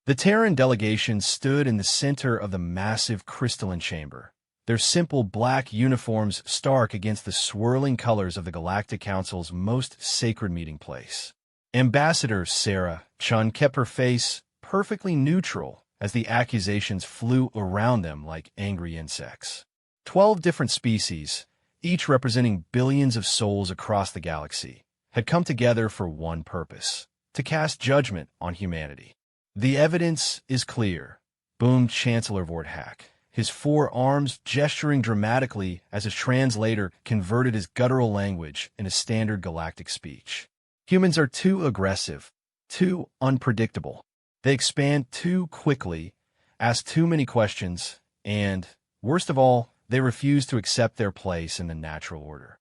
The Terran delegation stood in the center of the massive crystalline chamber, their simple black uniforms stark against the swirling colors of the Galactic Council's most sacred meeting place. Ambassador Sarah Chun kept her face perfectly neutral as the accusations flew around them like angry insects. 12 different species, each representing billions of souls across the galaxy, had come together for one purpose: to cast judgment on humanity. "The evidence is clear," boomed Chancellor Vorthak, his four arms gesturing dramatically as his translator converted his guttural language into standard galactic speech. "Humans are too aggressive, too unpredictable. They expand too quickly, ask too many questions, and, worst of all, they refuse to accept their place in the natural order."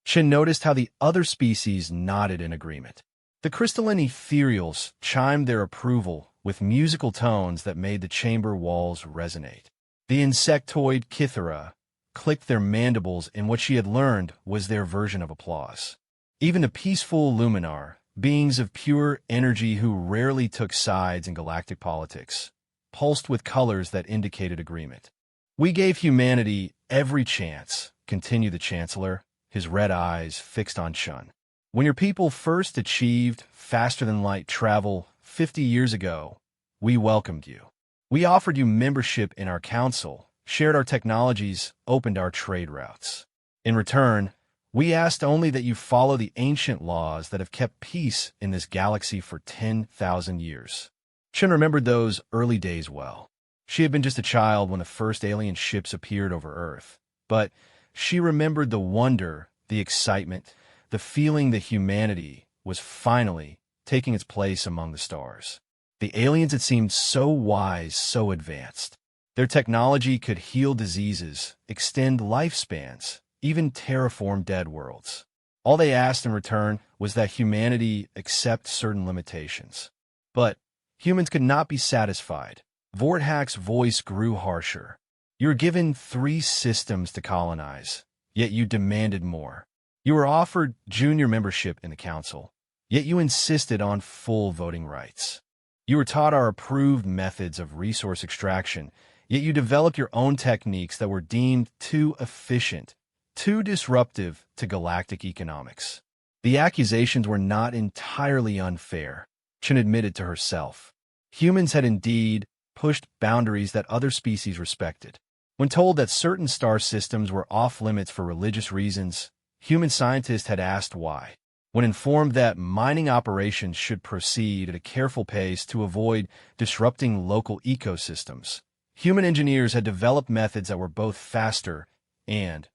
Shin noticed how the other species nodded in agreement. The crystalline ethereals chimed their approval with musical tones that made the chamber walls resonate. The insectoid Kythera clicked their mandibles in what she had learned was their version of applause. Even the peaceful Luminar, beings of pure energy who rarely took sides in galactic politics, pulsed with colors that indicated agreement. "We gave humanity every chance," continued the Chancellor, his red eyes fixed on Chun. "When your people first achieved faster-than-light travel 50 years ago, we welcomed you. We offered you membership in our council, shared our technologies, opened our trade routes. In return, we asked only that you follow the ancient laws that have kept peace in this galaxy for 10,000 years." Chun remembered those early days well. She had been just a child when the first alien ships appeared over Earth, but she remembered the wonder, the excitement, the feeling that humanity was finally taking its place among the stars. The aliens had seemed so wise, so advanced. Their technology could heal diseases, extend lifespans, even terraform dead worlds. All they asked in return was that humanity accept certain limitations. But humans could not be satisfied. Vorthak's voice grew harsher. "You were given 3 systems to colonize, yet you demanded more. You were offered junior membership in the council, yet you insisted on full voting rights. You were taught our approved methods of resource extraction, yet you developed your own techniques that were deemed too efficient, too disruptive to galactic economics." The accusations were not entirely unfair, Chun admitted to herself. Humans had indeed pushed boundaries that other species respected. When told that certain star systems were off-limits for religious reasons, human scientists had asked why. When informed that mining operations should proceed at a careful pace to avoid disrupting local ecosystems, human engineers had developed methods that were both faster and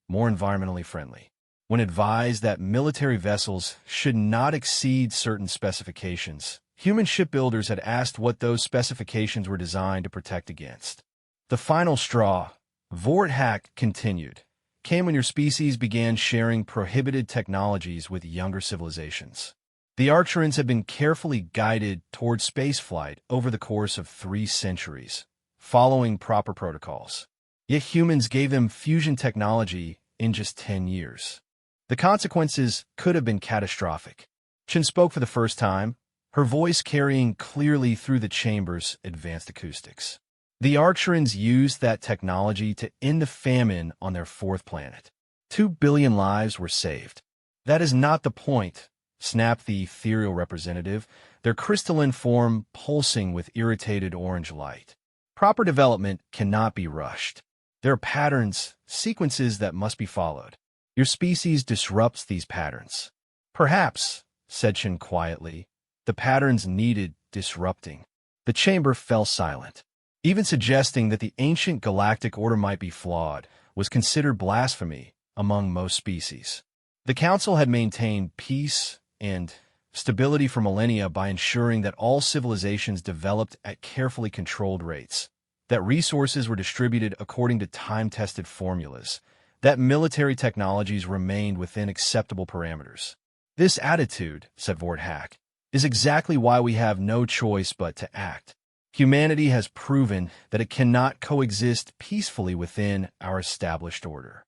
more environmentally friendly. When advised that military vessels should not exceed certain specifications, human shipbuilders had asked what those specifications were designed to protect against. "The final straw," Vorthak continued, "came when your species began sharing prohibited technologies with younger civilizations. The Arcturans had been carefully guided toward spaceflight over the course of 3 centuries, following proper protocols. Yet humans gave them fusion technology in just 10 years. The consequences could have been catastrophic." Chun spoke for the first time, her voice carrying clearly through the chamber's advanced acoustics. "The Arcturans used that technology to end the famine on their 4th planet. 2 billion lives were saved." "That is not the point," snapped the ethereal representative, their crystalline form pulsing with irritated orange light. "Proper development cannot be rushed. There are patterns, sequences that must be followed. Your species disrupts these patterns." "Perhaps," said Shin quietly, "the patterns needed disrupting." The chamber fell silent. Even suggesting that the ancient galactic order might be flawed was considered blasphemy among most species. The Council had maintained peace and stability for millennia by ensuring that all civilizations developed at carefully controlled rates, that resources were distributed according to time-tested formulas, that military technologies remained within acceptable parameters. "This attitude," said Vorthak, "is exactly why we have no choice but to act. Humanity has proven that it cannot coexist peacefully within our established order.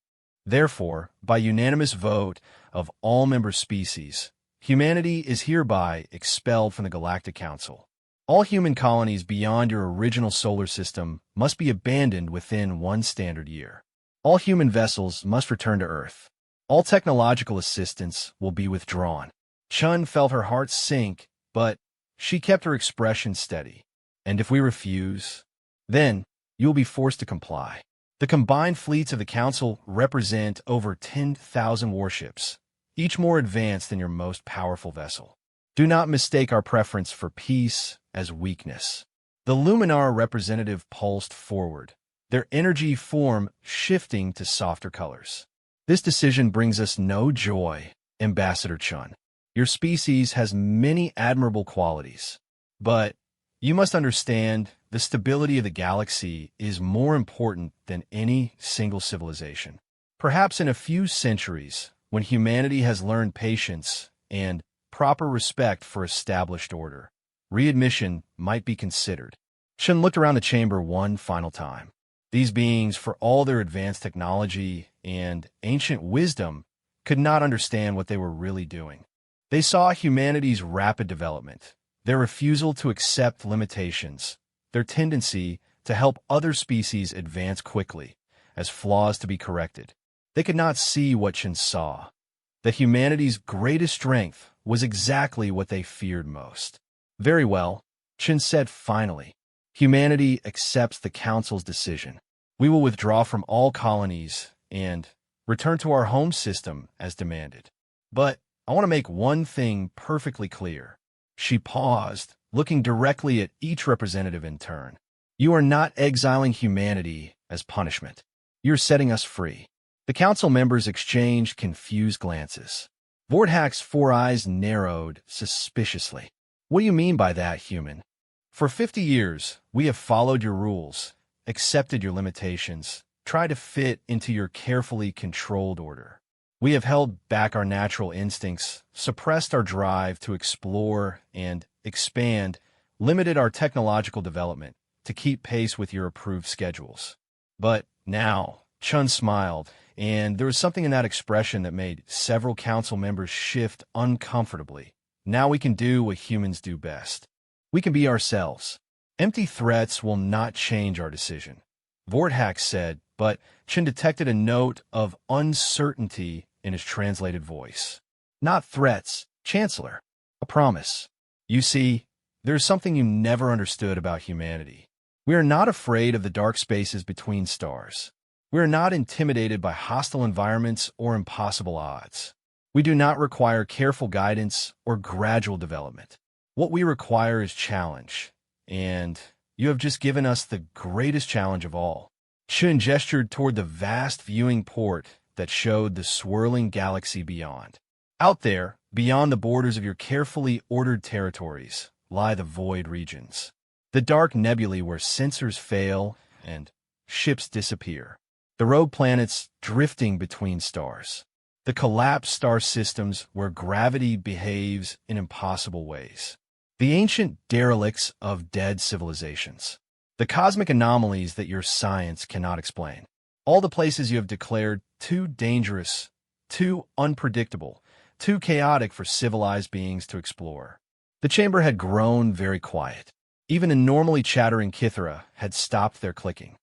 Therefore, by unanimous vote of all member species, humanity is hereby expelled from the Galactic Council. All human colonies beyond your original solar system must be abandoned within 1 standard year. All human vessels must return to Earth. All technological assistance will be withdrawn. Chun felt her heart sink, but she kept her expression steady. And if we refuse, then you will be forced to comply. The combined fleets of the Council represent over 10,000 warships, each more advanced than your most powerful vessel. Do not mistake our preference for peace as weakness. The Luminar representative pulsed forward, their energy form shifting to softer colors. This decision brings us no joy, Ambassador Chun. Your species has many admirable qualities, but you must understand the stability of the galaxy is more important than any single civilization. Perhaps in a few centuries, when humanity has learned patience and proper respect for established order, readmission might be considered. Chun looked around the chamber one final time. These beings, for all their advanced technology and ancient wisdom, could not understand what they were really doing. They saw humanity's rapid development, their refusal to accept limitations, their tendency to help other species advance quickly, as flaws to be corrected. They could not see what Chun saw, that humanity's greatest strength was exactly what they feared most. Very well, Chun said finally. Humanity accepts the Council's decision. We will withdraw from all colonies and return to our home system as demanded. But I want to make one thing perfectly clear. She paused, looking directly at each representative in turn. You are not exiling humanity as punishment. You're setting us free. The Council members exchanged confused glances. Vorthack's 4 eyes narrowed suspiciously. What do you mean by that, human? For 50 years, we have followed your rules, accepted your limitations, tried to fit into your carefully controlled order. We have held back our natural instincts, suppressed our drive to explore and expand, limited our technological development to keep pace with your approved schedules. But now, Chun smiled, and there was something in that expression that made several Council members shift uncomfortably. Now we can do what humans do best. We can be ourselves. Empty threats will not change our decision, Vorthack said, but Chun detected a note of uncertainty in his translated voice. Not threats, Chancellor. A promise. You see, there's something you never understood about humanity. We are not afraid of the dark spaces between stars. We are not intimidated by hostile environments or impossible odds. We do not require careful guidance or gradual development. What we require is challenge, and you have just given us the greatest challenge of all. Chun gestured toward the vast viewing port that showed the swirling galaxy beyond. Out there, beyond the borders of your carefully ordered territories, lie the void regions. The dark nebulae where sensors fail and ships disappear. The rogue planets drifting between stars. The collapsed star systems where gravity behaves in impossible ways. The ancient derelicts of dead civilizations. The cosmic anomalies that your science cannot explain. All the places you have declared too dangerous, too unpredictable, too chaotic for civilized beings to explore. The chamber had grown very quiet. Even a normally chattering Kithara had stopped their clicking.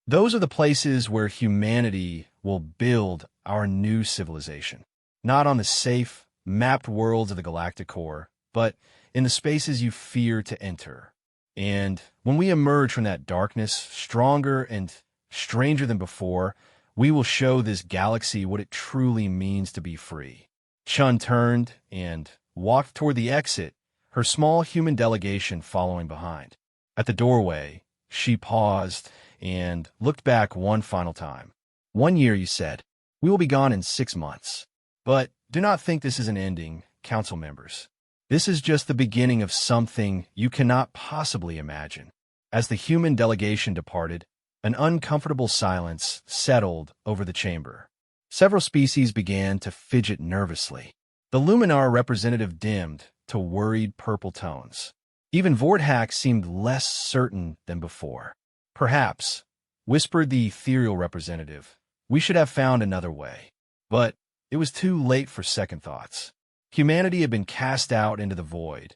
Those are the places where humanity will build our new civilization. Not on the safe, mapped worlds of the galactic core, but in the spaces you fear to enter. And when we emerge from that darkness, stronger and stranger than before, we will show this galaxy what it truly means to be free. Chun turned and walked toward the exit, her small human delegation following behind. At the doorway, she paused and looked back one final time. 1 year, you said. We will be gone in 6 months. But do not think this is an ending, Council members. This is just the beginning of something you cannot possibly imagine. As the human delegation departed, an uncomfortable silence settled over the chamber. Several species began to fidget nervously. The Luminar representative dimmed to worried purple tones. Even Vorthack seemed less certain than before. Perhaps, whispered the ethereal representative, we should have found another way. But it was too late for second thoughts. Humanity had been cast out into the void,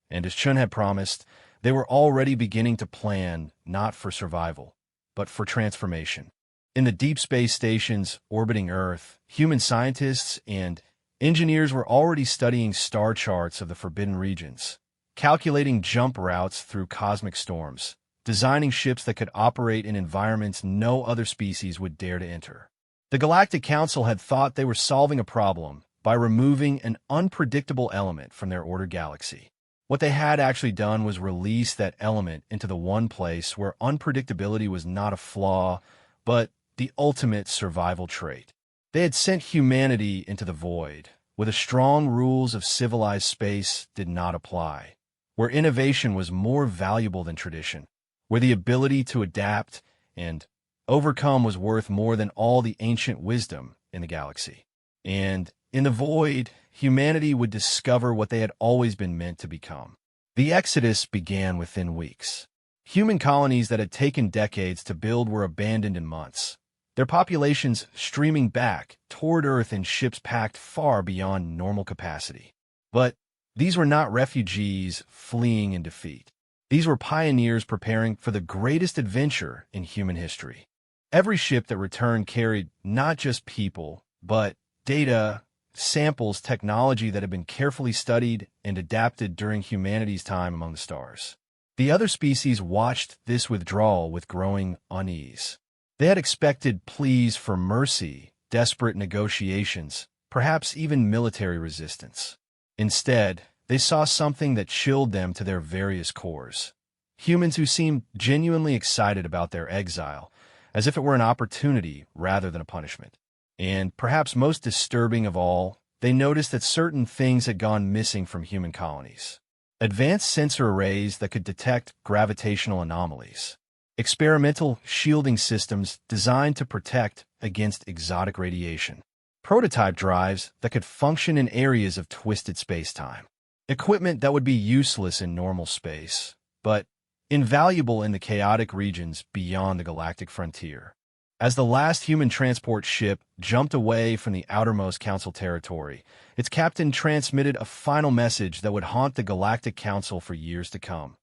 and as Chun had promised, They were already beginning to plan not for survival, but for transformation. In the deep space stations orbiting Earth, human scientists and engineers were already studying star charts of the forbidden regions, calculating jump routes through cosmic storms, designing ships that could operate in environments no other species would dare to enter. The Galactic Council had thought they were solving a problem by removing an unpredictable element from their ordered galaxy. What they had actually done was release that element into the one place where unpredictability was not a flaw, but the ultimate survival trait. They had sent humanity into the void, where the strong rules of civilized space did not apply, where innovation was more valuable than tradition, where the ability to adapt and overcome was worth more than all the ancient wisdom in the galaxy. And in the void, humanity would discover what they had always been meant to become. The exodus began within weeks. Human colonies that had taken decades to build were abandoned in months, their populations streaming back toward Earth in ships packed far beyond normal capacity. But these were not refugees fleeing in defeat. These were pioneers preparing for the greatest adventure in human history. Every ship that returned carried not just people, but data, samples, technology that had been carefully studied and adapted during humanity's time among the stars. The other species watched this withdrawal with growing unease. They had expected pleas for mercy, desperate negotiations, perhaps even military resistance. Instead, they saw something that chilled them to their various cores. Humans who seemed genuinely excited about their exile, as if it were an opportunity rather than a punishment. And perhaps most disturbing of all, they noticed that certain things had gone missing from human colonies. Advanced sensor arrays that could detect gravitational anomalies. Experimental shielding systems designed to protect against exotic radiation. Prototype drives that could function in areas of twisted space-time. Equipment that would be useless in normal space, but invaluable in the chaotic regions beyond the galactic frontier. As the last human transport ship jumped away from the outermost Council territory, its captain transmitted a final message that would haunt the Galactic Council for years to come.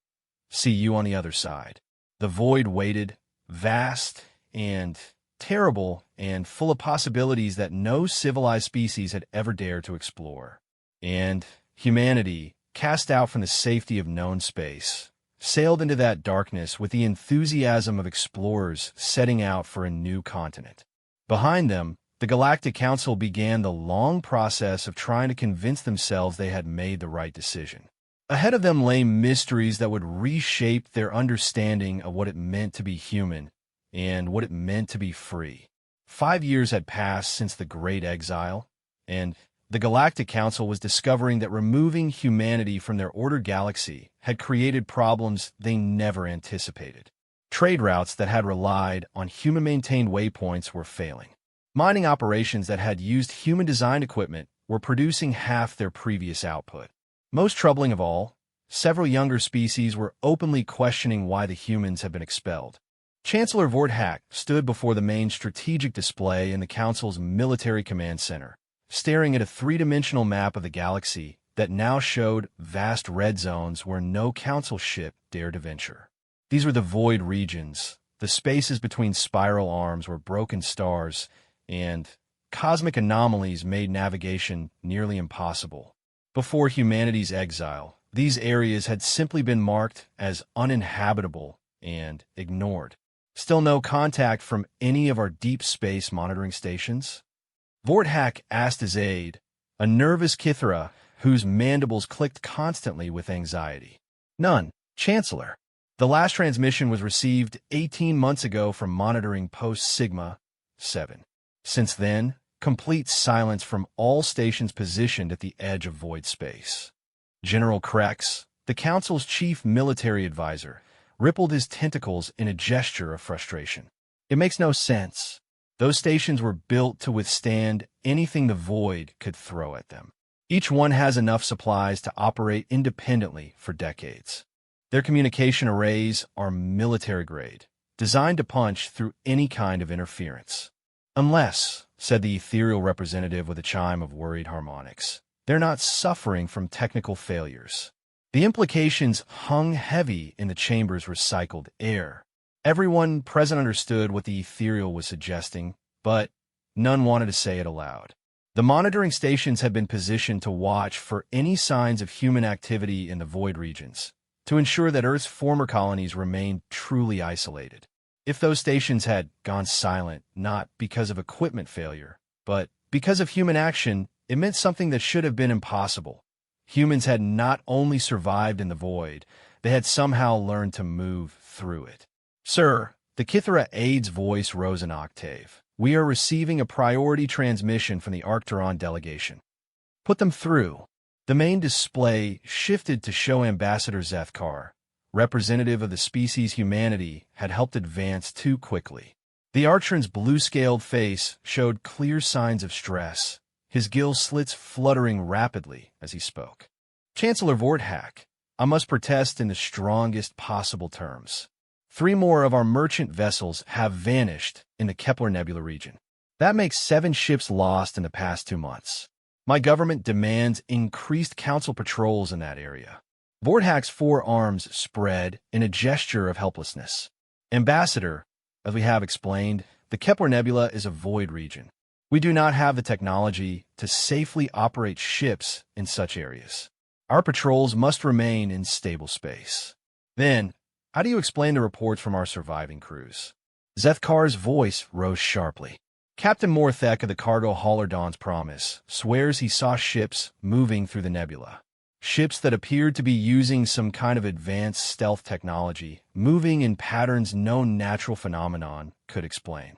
See you on the other side. The void waited, vast and terrible and full of possibilities that no civilized species had ever dared to explore. And humanity, cast out from the safety of known space, sailed into that darkness with the enthusiasm of explorers setting out for a new continent. Behind them, the Galactic Council began the long process of trying to convince themselves they had made the right decision. Ahead of them lay mysteries that would reshape their understanding of what it meant to be human and what it meant to be free. 5 years had passed since the Great Exile, and the Galactic Council was discovering that removing humanity from their ordered galaxy had created problems they never anticipated. Trade routes that had relied on human-maintained waypoints were failing. Mining operations that had used human-designed equipment were producing half their previous output. Most troubling of all, several younger species were openly questioning why the humans had been expelled. Chancellor Vorthak stood before the main strategic display in the Council's military command center, staring at a three-dimensional map of the galaxy that now showed vast red zones where no Council ship dared to venture. These were the void regions, the spaces between spiral arms where broken stars and cosmic anomalies made navigation nearly impossible. Before humanity's exile, these areas had simply been marked as uninhabitable and ignored. Still no contact from any of our deep space monitoring stations? Vorthak asked his aide, a nervous Kithra whose mandibles clicked constantly with anxiety. None, Chancellor. The last transmission was received 18 months ago from monitoring post Sigma 7. Since then, complete silence from all stations positioned at the edge of void space. General Krex, the Council's chief military advisor, rippled his tentacles in a gesture of frustration. It makes no sense. Those stations were built to withstand anything the void could throw at them. Each one has enough supplies to operate independently for decades. Their communication arrays are military-grade, designed to punch through any kind of interference. Unless, said the ethereal representative with a chime of worried harmonics, they're not suffering from technical failures. The implications hung heavy in the chamber's recycled air. Everyone present understood what the ethereal was suggesting, but none wanted to say it aloud. The monitoring stations had been positioned to watch for any signs of human activity in the void regions, to ensure that Earth's former colonies remained truly isolated. If those stations had gone silent, not because of equipment failure, but because of human action, it meant something that should have been impossible. Humans had not only survived in the void, they had somehow learned to move through it. Sir, the Kithara aide's voice rose an octave. We are receiving a priority transmission from the Arcturon delegation. Put them through. The main display shifted to show Ambassador Zethkar, representative of the species humanity, had helped advance too quickly. The Archeron's blue-scaled face showed clear signs of stress, his gill slits fluttering rapidly as he spoke. Chancellor Vorthak, I must protest in the strongest possible terms. 3 more of our merchant vessels have vanished in the Kepler Nebula region. That makes 7 ships lost in the past 2 months. My government demands increased council patrols in that area. Vorthak's forearms spread in a gesture of helplessness. Ambassador, as we have explained, the Kepler Nebula is a void region. We do not have the technology to safely operate ships in such areas. Our patrols must remain in stable space. Then, how do you explain the reports from our surviving crews? Zethkar's voice rose sharply. Captain Morthek of the cargo hauler Dawn's Promise swears he saw ships moving through the nebula. Ships that appeared to be using some kind of advanced stealth technology, moving in patterns no natural phenomenon could explain.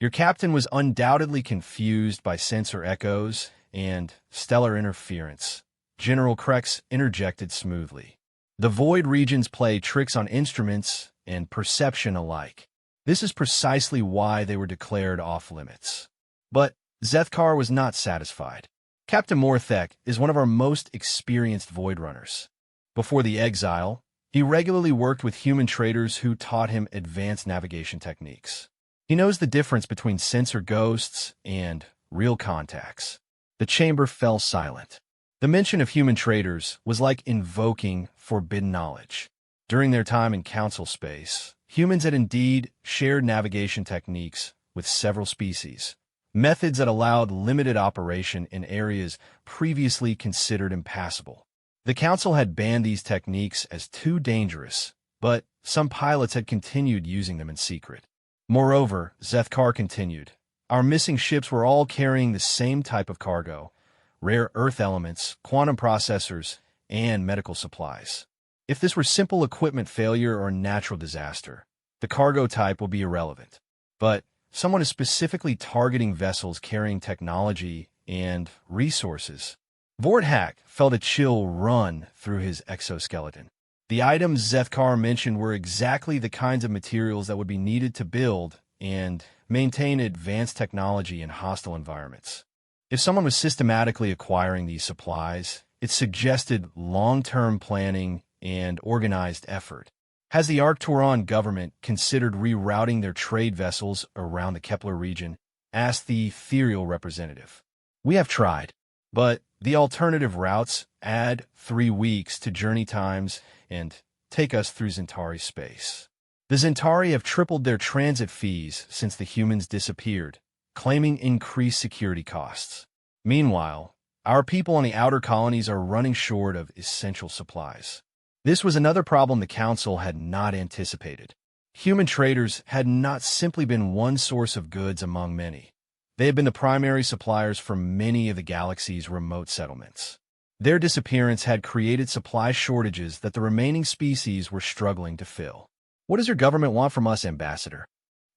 Your captain was undoubtedly confused by sensor echoes and stellar interference. General Krex interjected smoothly. The void regions play tricks on instruments and perception alike. This is precisely why they were declared off-limits. But Zethkar was not satisfied. Captain Morthek is one of our most experienced void runners. Before the exile, he regularly worked with human traders who taught him advanced navigation techniques. He knows the difference between sensor ghosts and real contacts. The chamber fell silent. The mention of human traders was like invoking forbidden knowledge. During their time in council space, humans had indeed shared navigation techniques with several species, methods that allowed limited operation in areas previously considered impassable. The council had banned these techniques as too dangerous, but some pilots had continued using them in secret. Moreover, Zethkar continued, our missing ships were all carrying the same type of cargo: rare earth elements, quantum processors, and medical supplies. If this were simple equipment failure or natural disaster, the cargo type will be irrelevant. But someone is specifically targeting vessels carrying technology and resources. Vorthak felt a chill run through his exoskeleton. The items Zethkar mentioned were exactly the kinds of materials that would be needed to build and maintain advanced technology in hostile environments. If someone was systematically acquiring these supplies, it suggested long-term planning and organized effort. Has the Arcturon government considered rerouting their trade vessels around the Kepler region? Asked the ethereal representative. We have tried, but the alternative routes add 3 weeks to journey times and take us through Zentari space. The Zentari have tripled their transit fees since the humans disappeared, claiming increased security costs. Meanwhile, our people on the outer colonies are running short of essential supplies. This was another problem the Council had not anticipated. Human traders had not simply been one source of goods among many. They had been the primary suppliers for many of the galaxy's remote settlements. Their disappearance had created supply shortages that the remaining species were struggling to fill. What does your government want from us, Ambassador?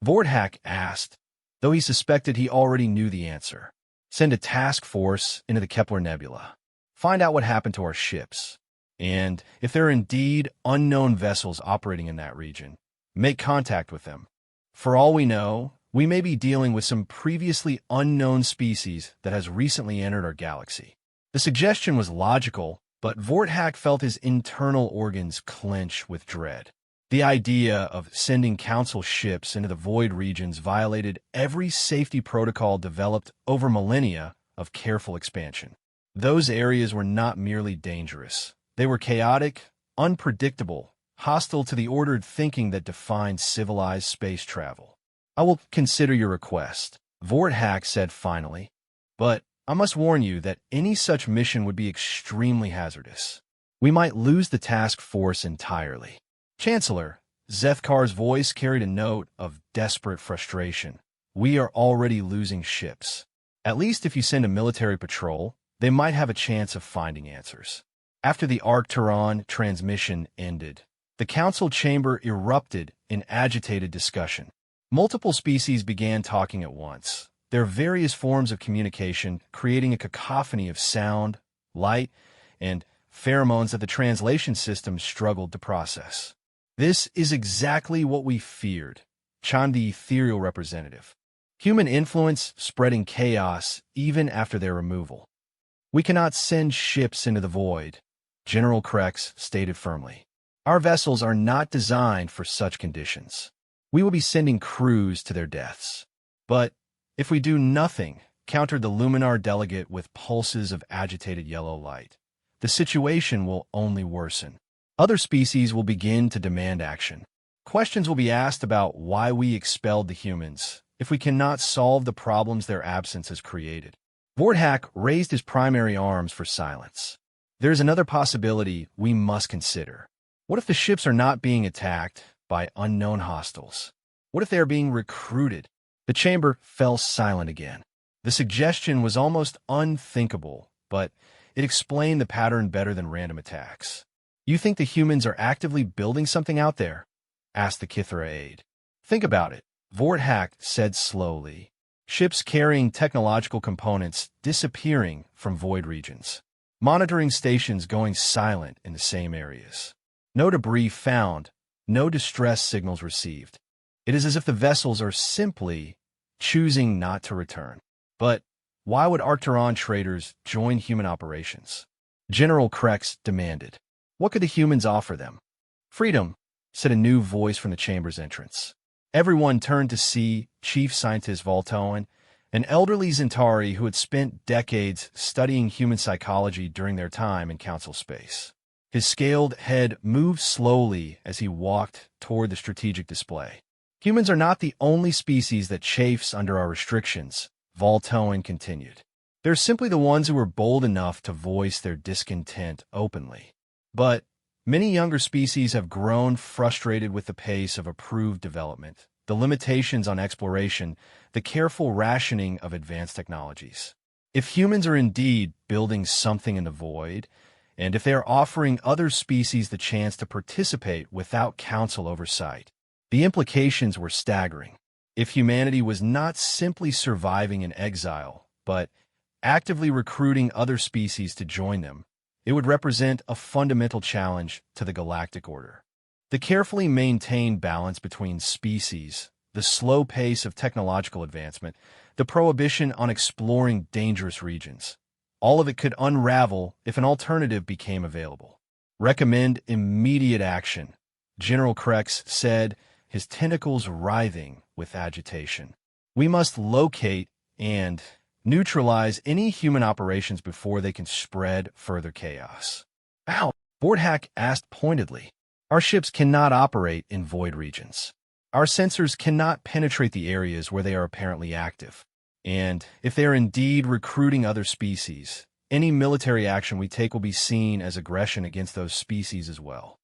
Vorthak asked, though he suspected he already knew the answer. Send a task force into the Kepler Nebula. Find out what happened to our ships. And if there are indeed unknown vessels operating in that region, make contact with them. For all we know, we may be dealing with some previously unknown species that has recently entered our galaxy. The suggestion was logical, but Vorthak felt his internal organs clench with dread. The idea of sending Council ships into the void regions violated every safety protocol developed over millennia of careful expansion. Those areas were not merely dangerous. They were chaotic, unpredictable, hostile to the ordered thinking that defined civilized space travel. "I will consider your request," Vorthak said finally, "but I must warn you that any such mission would be extremely hazardous. We might lose the task force entirely." "Chancellor," Zethkar's voice carried a note of desperate frustration, "we are already losing ships. At least if you send a military patrol, they might have a chance of finding answers." After the Arcturon transmission ended, the council chamber erupted in agitated discussion. Multiple species began talking at once, their various forms of communication creating a cacophony of sound, light, and pheromones that the translation system struggled to process. "This is exactly what we feared," chimed the ethereal representative. "Human influence spreading chaos even after their removal. We cannot send ships into the void," General Krex stated firmly. "Our vessels are not designed for such conditions. We will be sending crews to their deaths." "But if we do nothing," countered the Luminar delegate with pulses of agitated yellow light, "the situation will only worsen. Other species will begin to demand action. Questions will be asked about why we expelled the humans if we cannot solve the problems their absence has created." Vorthak raised his primary arms for silence. "There is another possibility we must consider. What if the ships are not being attacked by unknown hostiles? What if they are being recruited?" The chamber fell silent again. The suggestion was almost unthinkable, but it explained the pattern better than random attacks. "You think the humans are actively building something out there?" asked the Kithra aide. "Think about it," Vorthak said slowly. "Ships carrying technological components disappearing from void regions. Monitoring stations going silent in the same areas. No debris found, no distress signals received. It is as if the vessels are simply choosing not to return. But why would Arcturon traders join human operations?" General Krex demanded. "What could the humans offer them?" "Freedom," said a new voice from the chamber's entrance. Everyone turned to see Chief Scientist Voltoan, an elderly Centauri who had spent decades studying human psychology during their time in Council space. His scaled head moved slowly as he walked toward the strategic display. "Humans are not the only species that chafes under our restrictions," Voltoan continued. "They're simply the ones who were bold enough to voice their discontent openly. But many younger species have grown frustrated with the pace of approved development, the limitations on exploration, the careful rationing of advanced technologies. If humans are indeed building something in the void, and if they are offering other species the chance to participate without council oversight, the implications were staggering. If humanity was not simply surviving in exile, but actively recruiting other species to join them, it would represent a fundamental challenge to the galactic order. The carefully maintained balance between species, the slow pace of technological advancement, the prohibition on exploring dangerous regions, all of it could unravel if an alternative became available. "Recommend immediate action," General Krex said, his tentacles writhing with agitation. "We must locate and neutralize any human operations before they can spread further chaos." "How?" Vorthak asked pointedly. "Our ships cannot operate in void regions. Our sensors cannot penetrate the areas where they are apparently active. And if they are indeed recruiting other species, any military action we take will be seen as aggression against those species as well."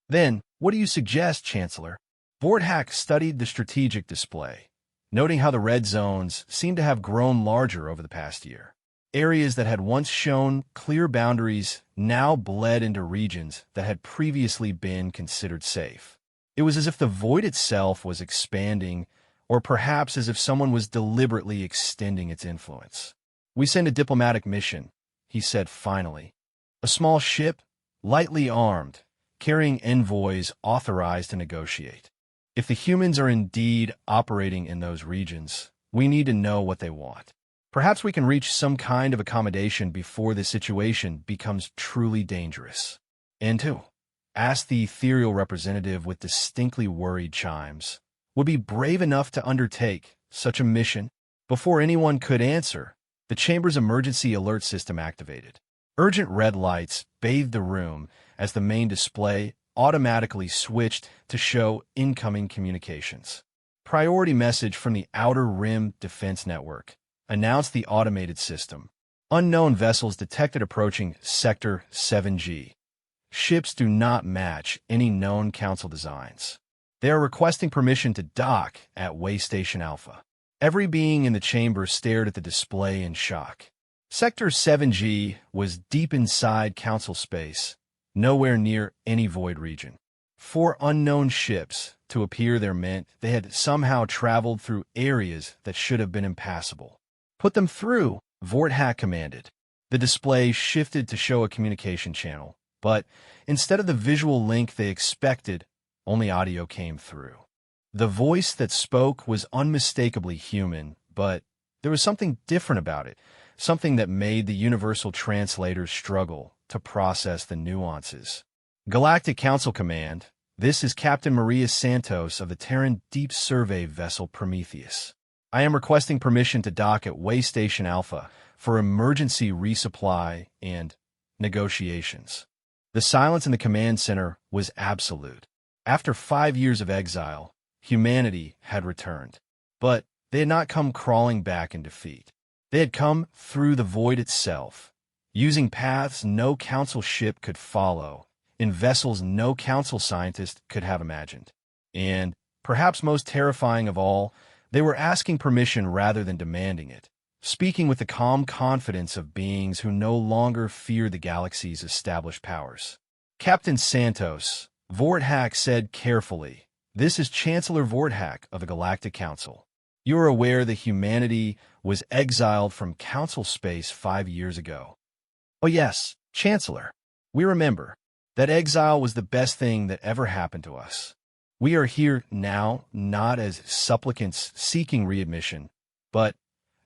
"Then, what do you suggest, Chancellor?" Vorthak studied the strategic display, noting how the red zones seemed to have grown larger over the past year. Areas that had once shown clear boundaries now bled into regions that had previously been considered safe. It was as if the void itself was expanding, or perhaps as if someone was deliberately extending its influence. "We send a diplomatic mission," he said finally. "A small ship, lightly armed, carrying envoys authorized to negotiate. If the humans are indeed operating in those regions, we need to know what they want. Perhaps we can reach some kind of accommodation before the situation becomes truly dangerous." "And who," asked the ethereal representative with distinctly worried chimes, "would be brave enough to undertake such a mission?" Before anyone could answer, the chamber's emergency alert system activated. Urgent red lights bathed the room as the main display automatically switched to show incoming communications. Priority message from the Outer Rim Defense Network announced the automated system. Unknown vessels detected approaching Sector 7G. Ships do not match any known Council designs. They are requesting permission to dock at Waystation Alpha. Every being in the chamber stared at the display in shock. Sector 7G was deep inside Council space, nowhere near any void region. 4 unknown ships to appear there meant they had somehow traveled through areas that should have been impassable. "Put them through," Vorthak commanded. The display shifted to show a communication channel, but instead of the visual link they expected, only audio came through. The voice that spoke was unmistakably human, but there was something different about it, something that made the universal translators struggle to process the nuances. "Galactic Council Command, this is Captain Maria Santos of the Terran Deep Survey vessel Prometheus. I am requesting permission to dock at Waystation Alpha for emergency resupply and negotiations." The silence in the command center was absolute. After 5 years of exile, humanity had returned. But they had not come crawling back in defeat. They had come through the void itself, using paths no Council ship could follow, in vessels no Council scientist could have imagined. And, perhaps most terrifying of all, they were asking permission rather than demanding it, speaking with the calm confidence of beings who no longer fear the galaxy's established powers. "Captain Santos," Vorthak said carefully, "this is Chancellor Vorthak of the Galactic Council. You are aware that humanity was exiled from Council space 5 years ago." "Oh yes, Chancellor. We remember. That exile was the best thing that ever happened to us. We are here now not as supplicants seeking readmission, but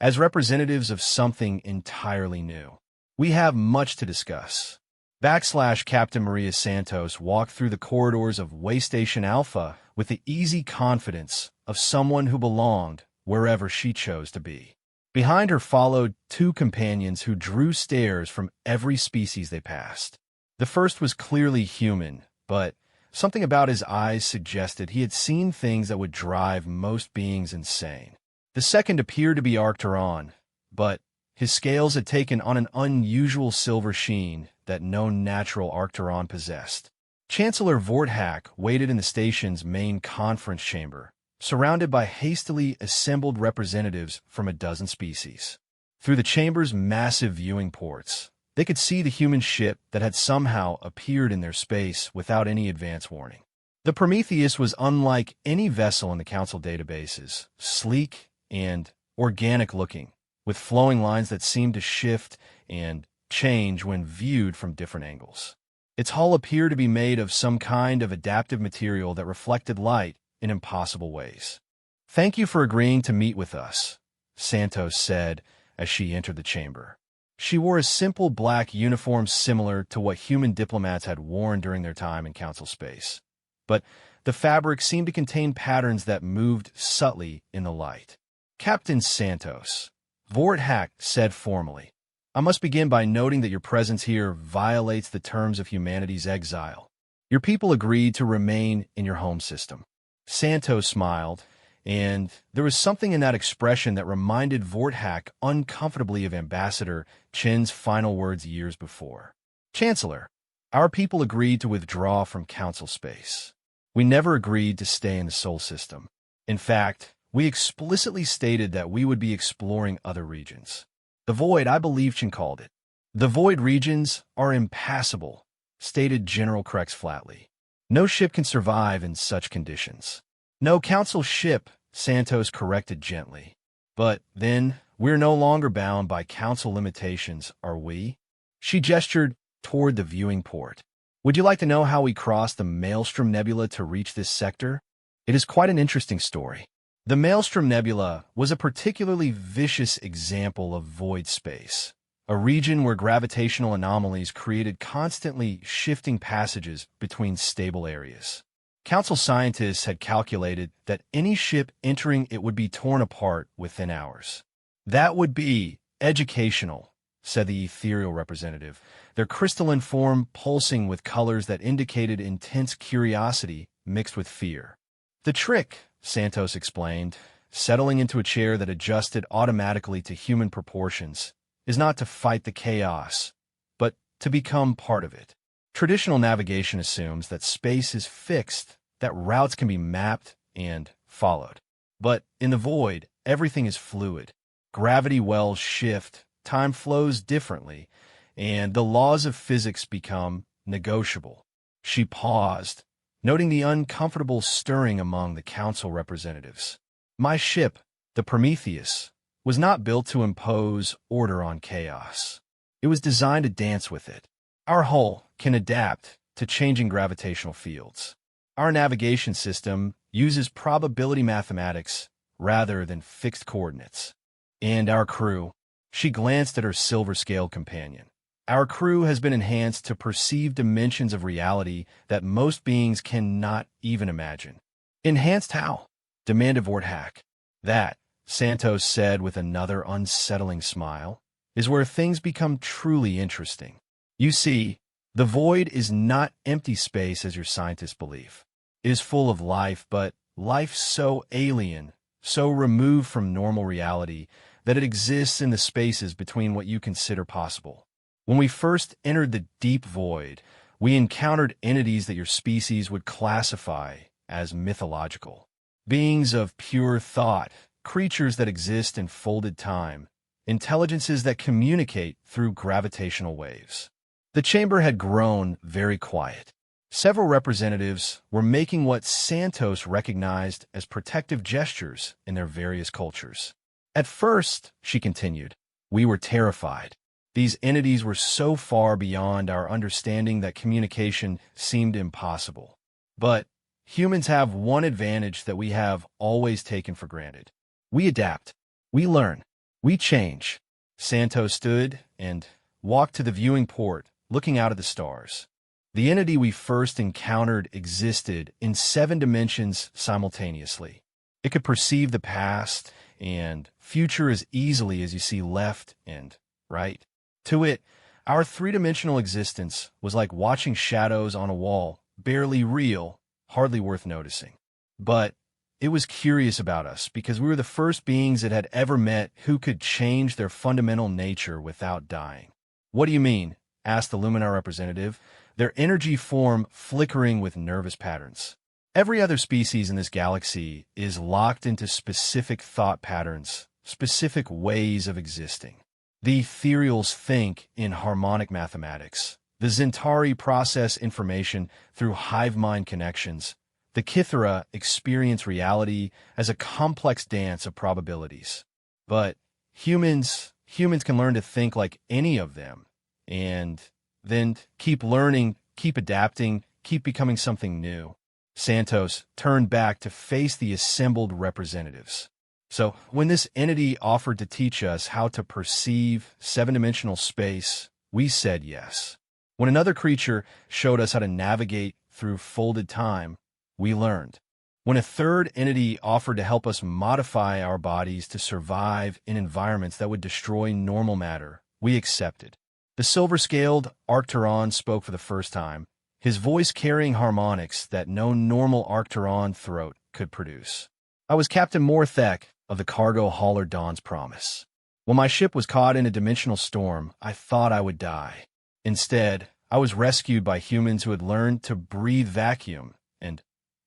as representatives of something entirely new. We have much to discuss." Captain Maria Santos walked through the corridors of Waystation Alpha with the easy confidence of someone who belonged wherever she chose to be. Behind her followed 2 companions who drew stares from every species they passed. The first was clearly human, but something about his eyes suggested he had seen things that would drive most beings insane. The second appeared to be Arcturon, but his scales had taken on an unusual silver sheen that no natural Arcturon possessed. Chancellor Vorthak waited in the station's main conference chamber, surrounded by hastily assembled representatives from a dozen species. Through the chamber's massive viewing ports, they could see the human ship that had somehow appeared in their space without any advance warning. The Prometheus was unlike any vessel in the Council databases, sleek and organic-looking, with flowing lines that seemed to shift and change when viewed from different angles. Its hull appeared to be made of some kind of adaptive material that reflected light in impossible ways. "Thank you for agreeing to meet with us," Santos said as she entered the chamber. She wore a simple black uniform similar to what human diplomats had worn during their time in Council space. But the fabric seemed to contain patterns that moved subtly in the light. "Captain Santos," Vorthak said formally, "I must begin by noting that your presence here violates the terms of humanity's exile. Your people agreed to remain in your home system." Santos smiled, and there was something in that expression that reminded Vorthak uncomfortably of Ambassador Chen's final words years before. "Chancellor, our people agreed to withdraw from Council space. We never agreed to stay in the Sol system. In fact, we explicitly stated that we would be exploring other regions. The Void, I believe Chen called it. The Void regions are impassable," stated General Krex flatly. "No ship can survive in such conditions." "No Council ship," Santos corrected gently. "But then, we're no longer bound by Council limitations, are we?" She gestured toward the viewing port. "Would you like to know how we crossed the Maelstrom Nebula to reach this sector? It is quite an interesting story." The Maelstrom Nebula was a particularly vicious example of void space, a region where gravitational anomalies created constantly shifting passages between stable areas. Council scientists had calculated that any ship entering it would be torn apart within hours. That would be educational, said the ethereal representative, their crystalline form pulsing with colors that indicated intense curiosity mixed with fear. The trick, Santos explained, settling into a chair that adjusted automatically to human proportions, is not to fight the chaos, but to become part of it. Traditional navigation assumes that space is fixed, that routes can be mapped and followed. But in the void, everything is fluid. Gravity wells shift, time flows differently, and the laws of physics become negotiable. She paused, noting the uncomfortable stirring among the council representatives. My ship, the Prometheus, was not built to impose order on chaos. It was designed to dance with it. Our hull can adapt to changing gravitational fields. Our navigation system uses probability mathematics rather than fixed coordinates. And our crew, she glanced at her silver-scaled companion. Our crew has been enhanced to perceive dimensions of reality that most beings cannot even imagine. Enhanced how? Demanded Vorthak. That, Santos said with another unsettling smile, is where things become truly interesting. You see, the void is not empty space as your scientists believe. It is full of life, but life so alien, so removed from normal reality, that it exists in the spaces between what you consider possible. When we first entered the deep void, we encountered entities that your species would classify as mythological. Beings of pure thought, creatures that exist in folded time, intelligences that communicate through gravitational waves. The chamber had grown very quiet. Several representatives were making what Santos recognized as protective gestures in their various cultures. At first, she continued, we were terrified. These entities were so far beyond our understanding that communication seemed impossible. But humans have one advantage that we have always taken for granted. We adapt. We learn. We change. Santos stood and walked to the viewing port, looking out at the stars. The entity we first encountered existed in 7 dimensions simultaneously. It could perceive the past and future as easily as you see left and right. To it, our 3-dimensional existence was like watching shadows on a wall, barely real, hardly worth noticing. But it was curious about us because we were the first beings it had ever met who could change their fundamental nature without dying. What do you mean? Asked the Luminar representative, their energy form flickering with nervous patterns. Every other species in this galaxy is locked into specific thought patterns, specific ways of existing. The ethereals think in harmonic mathematics. The Zentari process information through hive mind connections. The Kithara experience reality as a complex dance of probabilities. But humans can learn to think like any of them, and then keep learning, keep adapting, keep becoming something new. Santos turned back to face the assembled representatives. So when this entity offered to teach us how to perceive 7-dimensional space, we said yes. When another creature showed us how to navigate through folded time, we learned. When a third entity offered to help us modify our bodies to survive in environments that would destroy normal matter, we accepted. The silver-scaled Arcturon spoke for the first time, his voice carrying harmonics that no normal Arcturon throat could produce. I was Captain Morthek of the cargo hauler Dawn's Promise. When my ship was caught in a dimensional storm, I thought I would die. Instead, I was rescued by humans who had learned to breathe vacuum and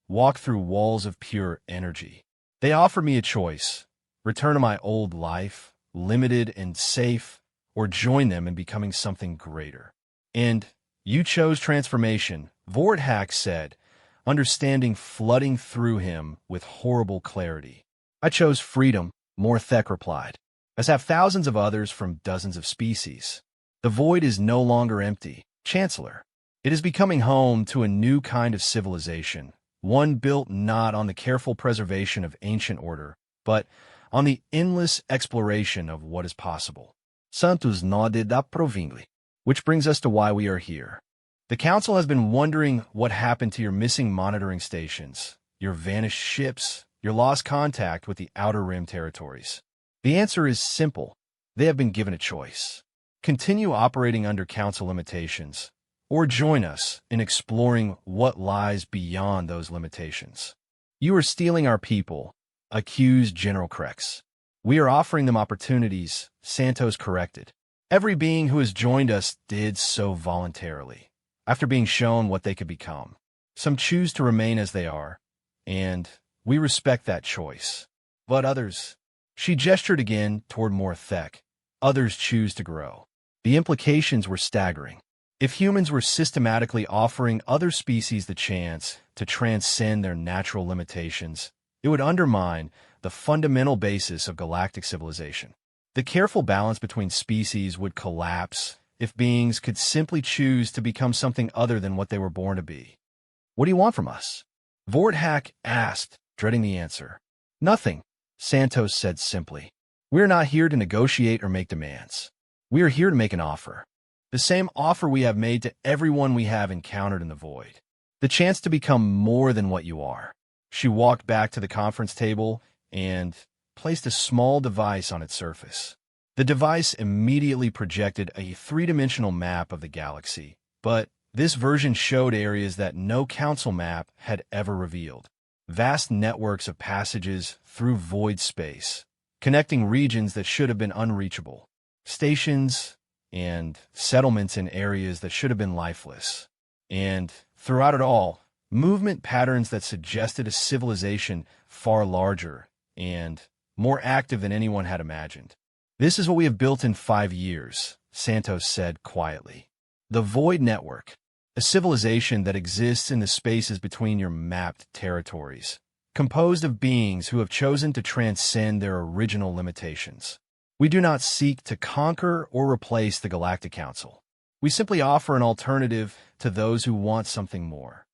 walk through walls of pure energy. They offered me a choice: return to my old life, limited and safe, or join them in becoming something greater. And you chose transformation, Vorthak said, understanding flooding through him with horrible clarity. I chose freedom, Morthek replied, as have thousands of others from dozens of species. The void is no longer empty, Chancellor. It is becoming home to a new kind of civilization, one built not on the careful preservation of ancient order, but on the endless exploration of what is possible. Santos nodded approvingly, which brings us to why we are here. The Council has been wondering what happened to your missing monitoring stations, your vanished ships, your lost contact with the Outer Rim territories. The answer is simple. They have been given a choice. continue operating under council limitations, or join us in exploring what lies beyond those limitations. You are stealing our people, accused General Krex. We are offering them opportunities, Santos corrected. Every being who has joined us did so voluntarily, after being shown what they could become. Some choose to remain as they are, and we respect that choice. But others, she gestured again toward Morthek, others choose to grow. The implications were staggering. If humans were systematically offering other species the chance to transcend their natural limitations, it would undermine the fundamental basis of galactic civilization. The careful balance between species would collapse if beings could simply choose to become something other than what they were born to be. What do you want from us? Vorthak asked, dreading the answer. Nothing, Santos said simply. We're not here to negotiate or make demands. We are here to make an offer. The same offer we have made to everyone we have encountered in the void. The chance to become more than what you are. She walked back to the conference table and placed a small device on its surface. The device immediately projected a three-dimensional map of the galaxy, but this version showed areas that no council map had ever revealed. Vast networks of passages through void space, connecting regions that should have been unreachable. Stations and settlements in areas that should have been lifeless. And throughout it all, movement patterns that suggested a civilization far larger and more active than anyone had imagined. This is what we have built in 5 years, Santos said quietly. The Void Network, a civilization that exists in the spaces between your mapped territories, composed of beings who have chosen to transcend their original limitations. We do not seek to conquer or replace the Galactic Council. We simply offer an alternative to those who want something more.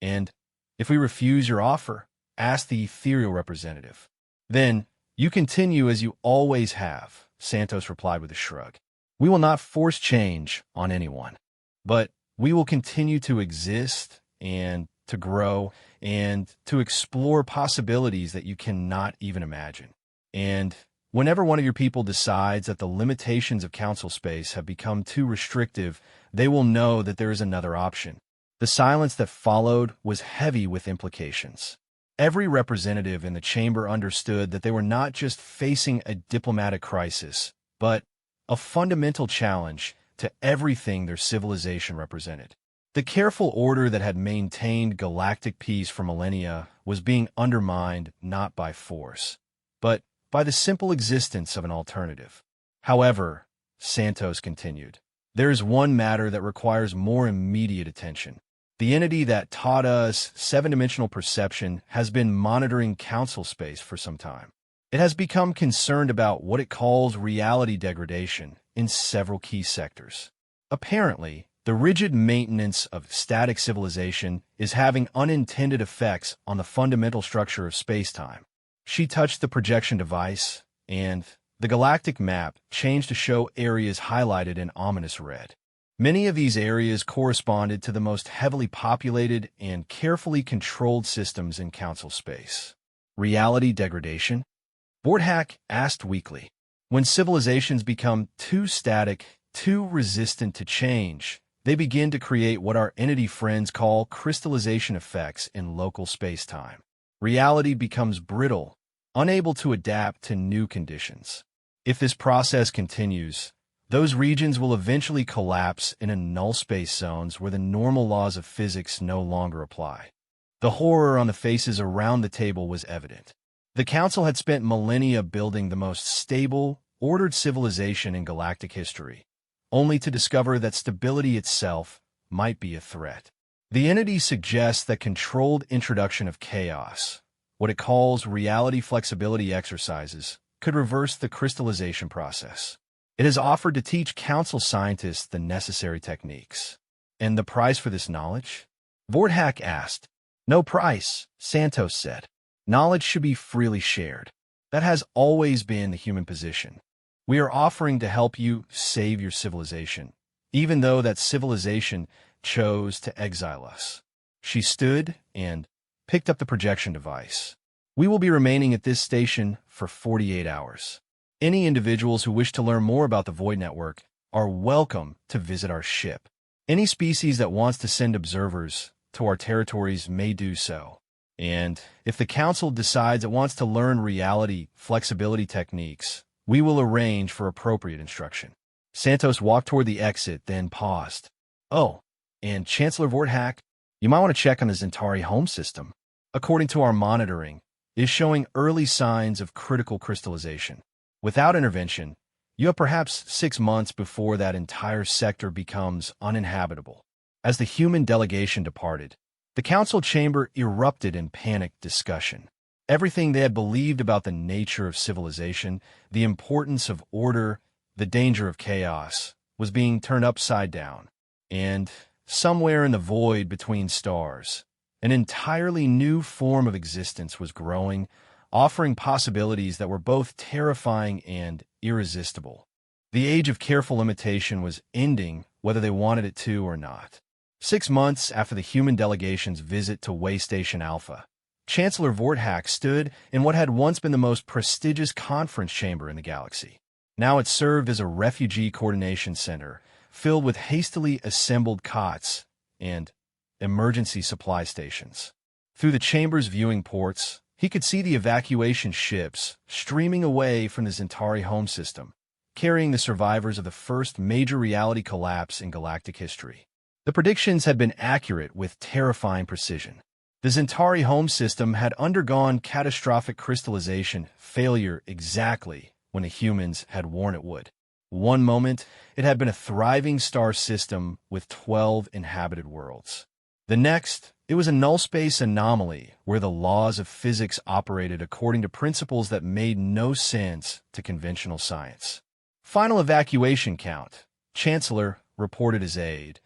And if we refuse your offer, ask the ethereal representative. Then, you continue as you always have, Santos replied with a shrug. We will not force change on anyone, but we will continue to exist and to grow and to explore possibilities that you cannot even imagine. And whenever one of your people decides that the limitations of council space have become too restrictive, they will know that there is another option. The silence that followed was heavy with implications. Every representative in the chamber understood that they were not just facing a diplomatic crisis, but a fundamental challenge to everything their civilization represented. The careful order that had maintained galactic peace for millennia was being undermined not by force, but by the simple existence of an alternative. However, Santos continued, there is one matter that requires more immediate attention. The entity that taught us seven-dimensional perception has been monitoring council space for some time. It has become concerned about what it calls reality degradation in several key sectors. Apparently, the rigid maintenance of static civilization is having unintended effects on the fundamental structure of space-time. She touched the projection device, and the galactic map changed to show areas highlighted in ominous red. Many of these areas corresponded to the most heavily populated and carefully controlled systems in council space. Reality degradation? Vorthak asked weakly. When civilizations become too static, too resistant to change, they begin to create what our entity friends call crystallization effects in local space-time. Reality becomes brittle, unable to adapt to new conditions. If this process continues, those regions will eventually collapse into null space zones where the normal laws of physics no longer apply. The horror on the faces around the table was evident. The Council had spent millennia building the most stable, ordered civilization in galactic history, only to discover that stability itself might be a threat. The entity suggests that controlled introduction of chaos, what it calls reality flexibility exercises, could reverse the crystallization process. It has offered to teach council scientists the necessary techniques. And the price for this knowledge? Vorthak asked. No price, Santos said. Knowledge should be freely shared. That has always been the human position. We are offering to help you save your civilization, even though that civilization chose to exile us. She stood and picked up the projection device. We will be remaining at this station for 48 hours. Any individuals who wish to learn more about the Void Network are welcome to visit our ship. Any species that wants to send observers to our territories may do so. And if the Council decides it wants to learn reality flexibility techniques, we will arrange for appropriate instruction." Santos walked toward the exit, then paused. "Oh, and Chancellor Vorthak, you might want to check on the Zentari home system. According to our monitoring, it is showing early signs of critical crystallization. Without intervention, you have perhaps 6 months before that entire sector becomes uninhabitable." As the human delegation departed, the council chamber erupted in panicked discussion. Everything they had believed about the nature of civilization, the importance of order, the danger of chaos, was being turned upside down. And somewhere in the void between stars, an entirely new form of existence was growing, offering possibilities that were both terrifying and irresistible. The age of careful limitation was ending, whether they wanted it to or not. 6 months after the human delegation's visit to Waystation Alpha, Chancellor Vorthak stood in what had once been the most prestigious conference chamber in the galaxy. Now it served as a refugee coordination center, filled with hastily assembled cots and emergency supply stations. Through the chamber's viewing ports, he could see the evacuation ships streaming away from the Zentari home system, carrying the survivors of the first major reality collapse in galactic history. The predictions had been accurate with terrifying precision. The Zentari home system had undergone catastrophic crystallization failure exactly when the humans had warned it would. One moment, it had been a thriving star system with 12 inhabited worlds. The next, it was a null-space anomaly where the laws of physics operated according to principles that made no sense to conventional science. Final evacuation count. Chancellor reported his aide,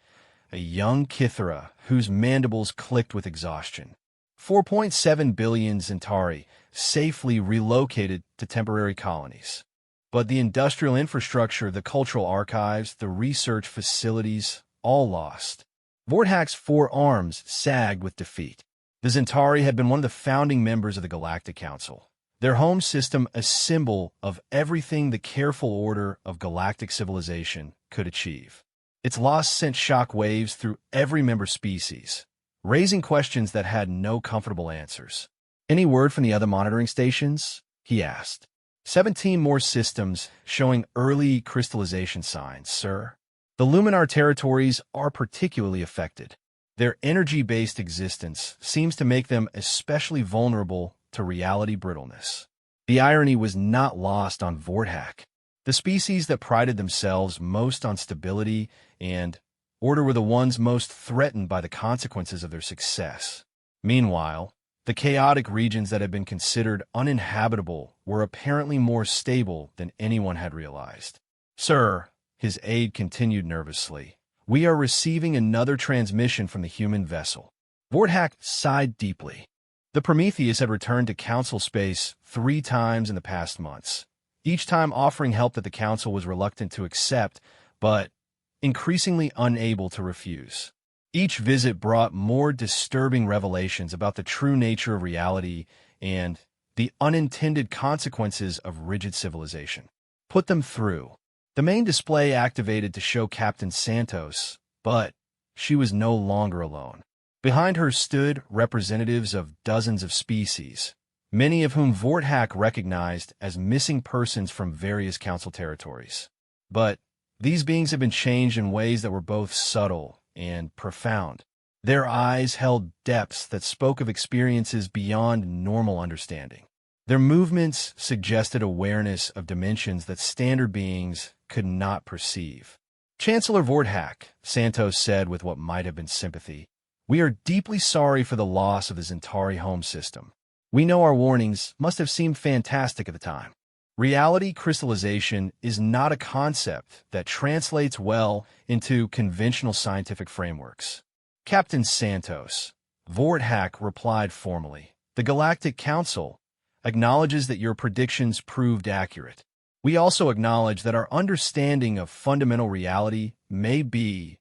a young Kithara whose mandibles clicked with exhaustion. 4.7 billion Zentari safely relocated to temporary colonies. But the industrial infrastructure, the cultural archives, the research facilities, all lost. Vorthak's 4 arms sagged with defeat. The Zentari had been one of the founding members of the Galactic Council, their home system a symbol of everything the careful order of galactic civilization could achieve. Its loss sent shock waves through every member species, raising questions that had no comfortable answers. "Any word from the other monitoring stations?" he asked. 17 more systems showing early crystallization signs, sir. The Luminar territories are particularly affected. Their energy-based existence seems to make them especially vulnerable to reality brittleness. The irony was not lost on Vorthak. The species that prided themselves most on stability and order were the ones most threatened by the consequences of their success. Meanwhile, the chaotic regions that had been considered uninhabitable were apparently more stable than anyone had realized. "Sir," his aide continued nervously, "we are receiving another transmission from the human vessel." Vorthak sighed deeply. The Prometheus had returned to Council space 3 times in the past months, each time offering help that the Council was reluctant to accept, but increasingly unable to refuse. Each visit brought more disturbing revelations about the true nature of reality and the unintended consequences of rigid civilization. Put them through. The main display activated to show Captain Santos, but she was no longer alone. Behind her stood representatives of dozens of species, many of whom Vorthak recognized as missing persons from various council territories. But these beings had been changed in ways that were both subtle and profound. Their eyes held depths that spoke of experiences beyond normal understanding. Their movements suggested awareness of dimensions that standard beings could not perceive. "Chancellor Vorthak," Santos said with what might have been sympathy, "we are deeply sorry for the loss of the Zentari home system. We know our warnings must have seemed fantastic at the time. Reality crystallization is not a concept that translates well into conventional scientific frameworks." "Captain Santos," Vorthak replied formally, "the Galactic Council acknowledges that your predictions proved accurate. We also acknowledge that our understanding of fundamental reality may be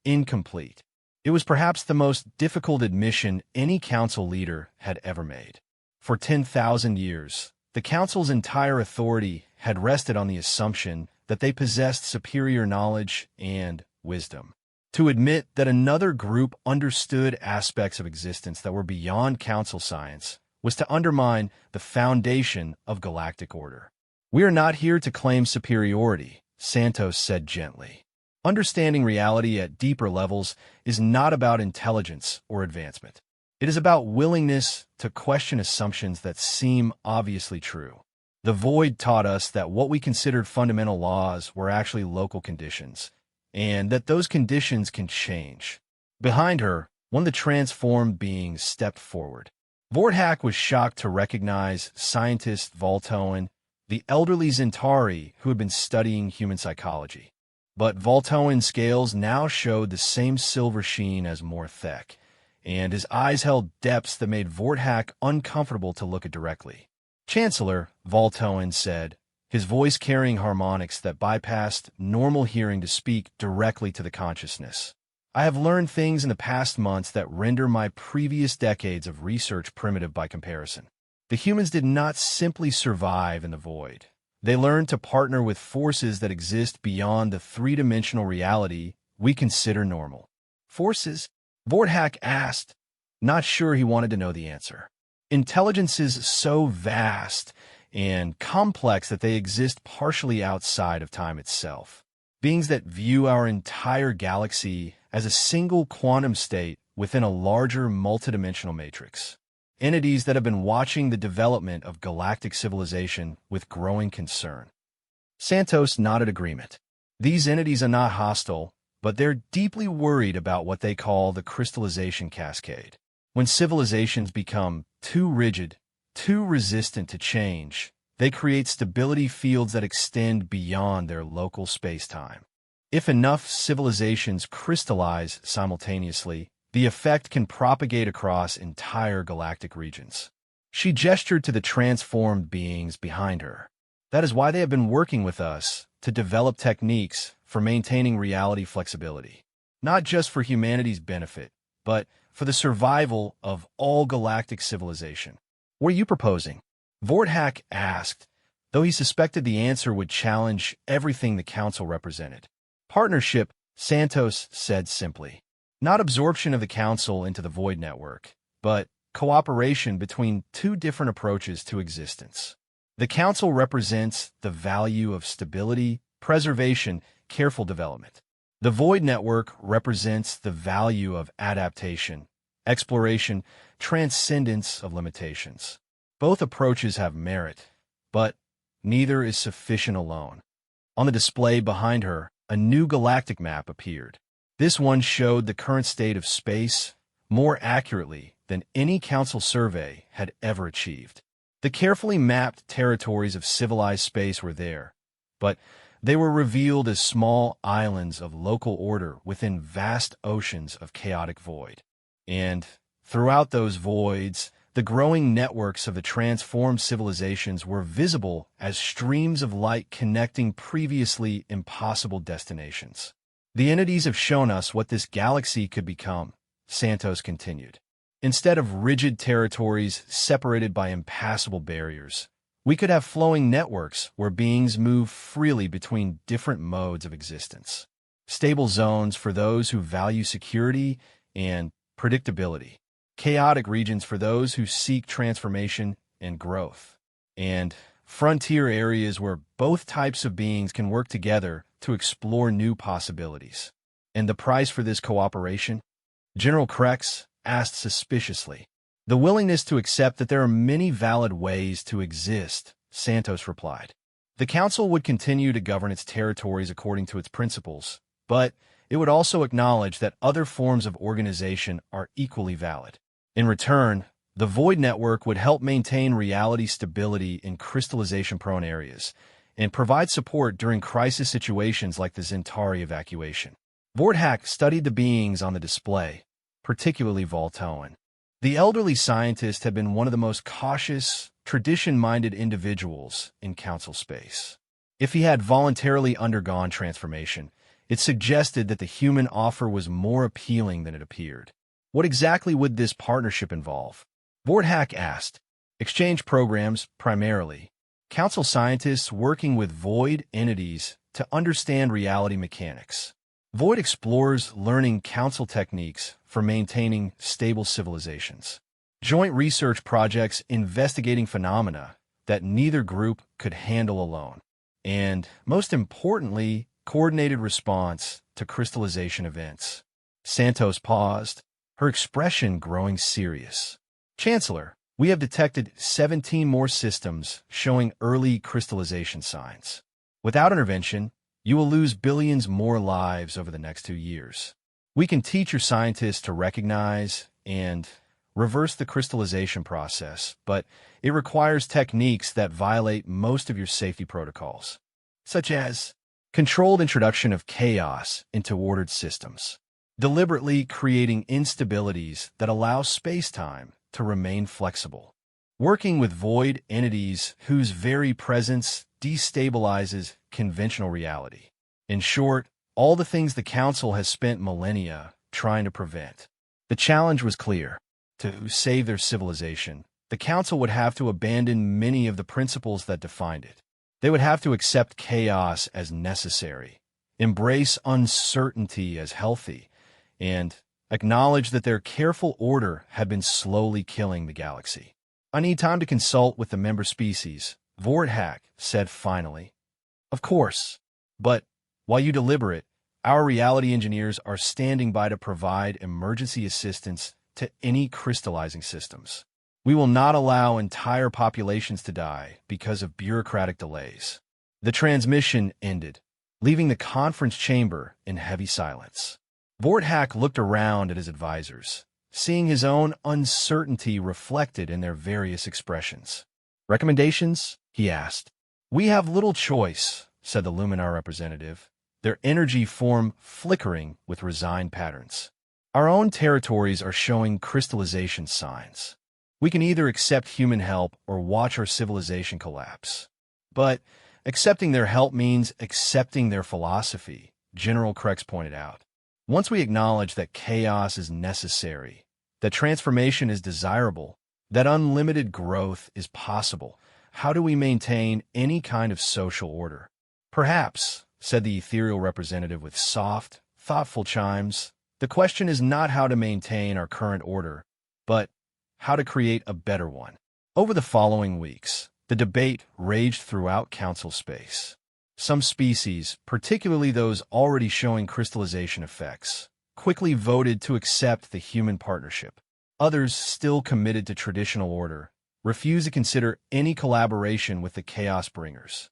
incomplete." It was perhaps the most difficult admission any council leader had ever made. For 10,000 years, the council's entire authority had rested on the assumption that they possessed superior knowledge and wisdom. To admit that another group understood aspects of existence that were beyond council science was to undermine the foundation of galactic order. "We are not here to claim superiority," Santos said gently. "Understanding reality at deeper levels is not about intelligence or advancement. It is about willingness to question assumptions that seem obviously true. The Void taught us that what we considered fundamental laws were actually local conditions, and that those conditions can change." Behind her, one of the transformed beings stepped forward. Vorthak was shocked to recognize scientist Voltoan, the elderly Zentari who had been studying human psychology. But Voltoan's scales now showed the same silver sheen as Morthek, and his eyes held depths that made Vorthak uncomfortable to look at directly. "Chancellor," Voltoan said, his voice carrying harmonics that bypassed normal hearing to speak directly to the consciousness, "I have learned things in the past months that render my previous decades of research primitive by comparison. The humans did not simply survive in the void. They learned to partner with forces that exist beyond the three-dimensional reality we consider normal." "Forces?" Vorthak asked, not sure he wanted to know the answer. "Intelligences so vast and complex that they exist partially outside of time itself. Beings that view our entire galaxy as a single quantum state within a larger multidimensional matrix. Entities that have been watching the development of galactic civilization with growing concern." Santos nodded agreement. "These entities are not hostile, but they're deeply worried about what they call the crystallization cascade. When civilizations become too rigid, too resistant to change, they create stability fields that extend beyond their local space-time. If enough civilizations crystallize simultaneously, the effect can propagate across entire galactic regions." She gestured to the transformed beings behind her. "That is why they have been working with us to develop techniques for maintaining reality flexibility, not just for humanity's benefit, but for the survival of all galactic civilization." "What are you proposing?" Vorthak asked, though he suspected the answer would challenge everything the council represented. "Partnership," Santos said simply. "Not absorption of the council into the Void network, but cooperation between two different approaches to existence. The council represents the value of stability, preservation, careful development. The Void network represents the value of adaptation, exploration, transcendence of limitations. Both approaches have merit, but neither is sufficient alone." On the display behind her, a new galactic map appeared. This one showed the current state of space more accurately than any council survey had ever achieved. The carefully mapped territories of civilized space were there, but they were revealed as small islands of local order within vast oceans of chaotic void. And throughout those voids, the growing networks of the transformed civilizations were visible as streams of light connecting previously impossible destinations. "The entities have shown us what this galaxy could become," Santos continued. "Instead of rigid territories separated by impassable barriers, we could have flowing networks where beings move freely between different modes of existence. Stable zones for those who value security and predictability. Chaotic regions for those who seek transformation and growth. And frontier areas where both types of beings can work together to explore new possibilities." "And the price for this cooperation?" General Krex asked suspiciously. "The willingness to accept that there are many valid ways to exist," Santos replied. "The Council would continue to govern its territories according to its principles, but it would also acknowledge that other forms of organization are equally valid. In return, the Void Network would help maintain reality stability in crystallization-prone areas and provide support during crisis situations like the Zentari evacuation." Vorthak studied the beings on the display, particularly Voltoan. The elderly scientist had been one of the most cautious, tradition-minded individuals in Council space. If he had voluntarily undergone transformation, it suggested that the human offer was more appealing than it appeared. "What exactly would this partnership involve?" Vorthak asked. "Exchange programs, primarily. Council scientists working with void entities to understand reality mechanics. Void explorers learning council techniques for maintaining stable civilizations. Joint research projects investigating phenomena that neither group could handle alone. And, most importantly, coordinated response to crystallization events. Santos paused, her expression growing serious. Chancellor, we have detected 17 more systems showing early crystallization signs. Without intervention, you will lose billions more lives over the next 2 years. We can teach your scientists to recognize and reverse the crystallization process, but it requires techniques that violate most of your safety protocols, such as controlled introduction of chaos into ordered systems, deliberately creating instabilities that allow space-time to remain flexible, working with void entities whose very presence destabilizes conventional reality. In short, all the things the Council has spent millennia trying to prevent. The challenge was clear. To save their civilization, the Council would have to abandon many of the principles that defined it. They would have to accept chaos as necessary, embrace uncertainty as healthy, and acknowledge that their careful order had been slowly killing the galaxy. I need time to consult with the member species, Vorthak said finally. Of course, but while you deliberate, our reality engineers are standing by to provide emergency assistance to any crystallizing systems. We will not allow entire populations to die because of bureaucratic delays. The transmission ended, leaving the conference chamber in heavy silence. Vorthak looked around at his advisors, seeing his own uncertainty reflected in their various expressions. Recommendations? He asked. We have little choice, said the Luminar representative, their energy form flickering with resigned patterns. Our own territories are showing crystallization signs. We can either accept human help or watch our civilization collapse. But accepting their help means accepting their philosophy, General Krex pointed out. Once we acknowledge that chaos is necessary, that transformation is desirable, that unlimited growth is possible, how do we maintain any kind of social order? Perhaps, said the ethereal representative with soft, thoughtful chimes, the question is not how to maintain our current order, but how to create a better one. Over the following weeks, the debate raged throughout Council space. Some species, particularly those already showing crystallization effects, quickly voted to accept the human partnership. Others, still committed to traditional order, refused to consider any collaboration with the Chaos Bringers.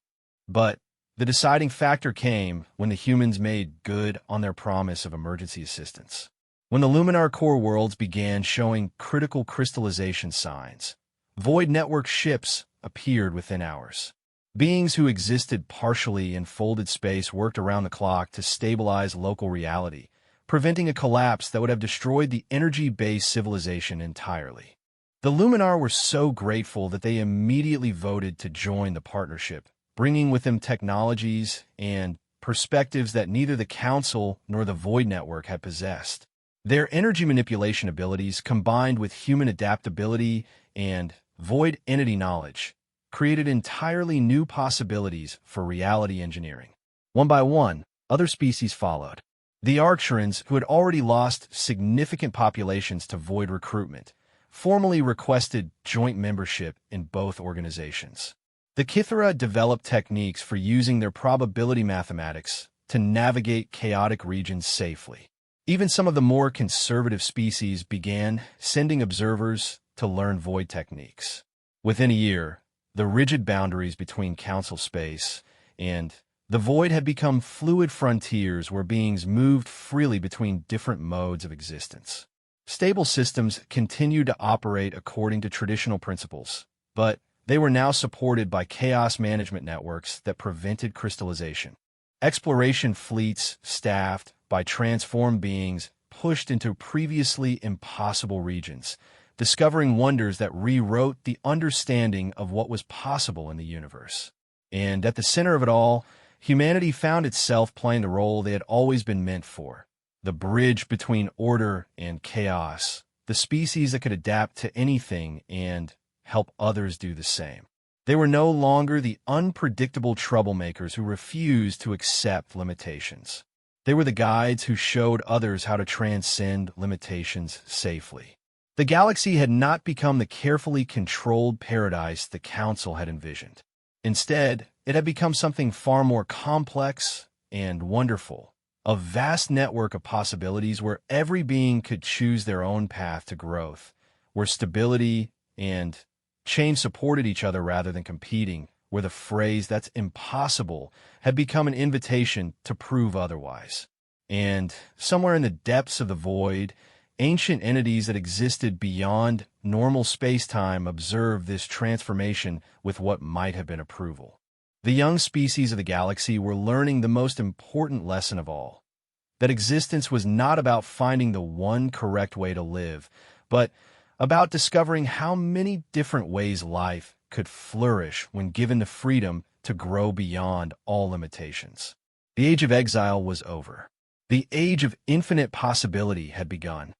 But the deciding factor came when the humans made good on their promise of emergency assistance. When the Luminar core worlds began showing critical crystallization signs, void network ships appeared within hours. Beings who existed partially in folded space worked around the clock to stabilize local reality, preventing a collapse that would have destroyed the energy-based civilization entirely. The Luminar were so grateful that they immediately voted to join the partnership, bringing with them technologies and perspectives that neither the Council nor the Void Network had possessed. Their energy manipulation abilities, combined with human adaptability and void entity knowledge, created entirely new possibilities for reality engineering. One by one, other species followed. The Arcturans, who had already lost significant populations to void recruitment, formally requested joint membership in both organizations. The Kithara developed techniques for using their probability mathematics to navigate chaotic regions safely. Even some of the more conservative species began sending observers to learn void techniques. Within a year, the rigid boundaries between Council space and the void had become fluid frontiers where beings moved freely between different modes of existence. Stable systems continued to operate according to traditional principles, but they were now supported by chaos management networks that prevented crystallization. Exploration fleets, staffed by transformed beings, pushed into previously impossible regions, discovering wonders that rewrote the understanding of what was possible in the universe. And at the center of it all, humanity found itself playing the role they had always been meant for, the bridge between order and chaos, the species that could adapt to anything and help others do the same. They were no longer the unpredictable troublemakers who refused to accept limitations. They were the guides who showed others how to transcend limitations safely. The galaxy had not become the carefully controlled paradise the Council had envisioned. Instead, it had become something far more complex and wonderful, a vast network of possibilities where every being could choose their own path to growth, where stability and change supported each other rather than competing, where the phrase "that's impossible" had become an invitation to prove otherwise. And somewhere in the depths of the void, ancient entities that existed beyond normal space-time observed this transformation with what might have been approval. The young species of the galaxy were learning the most important lesson of all, that existence was not about finding the one correct way to live, but about discovering how many different ways life could flourish when given the freedom to grow beyond all limitations. The age of exile was over. The age of infinite possibility had begun.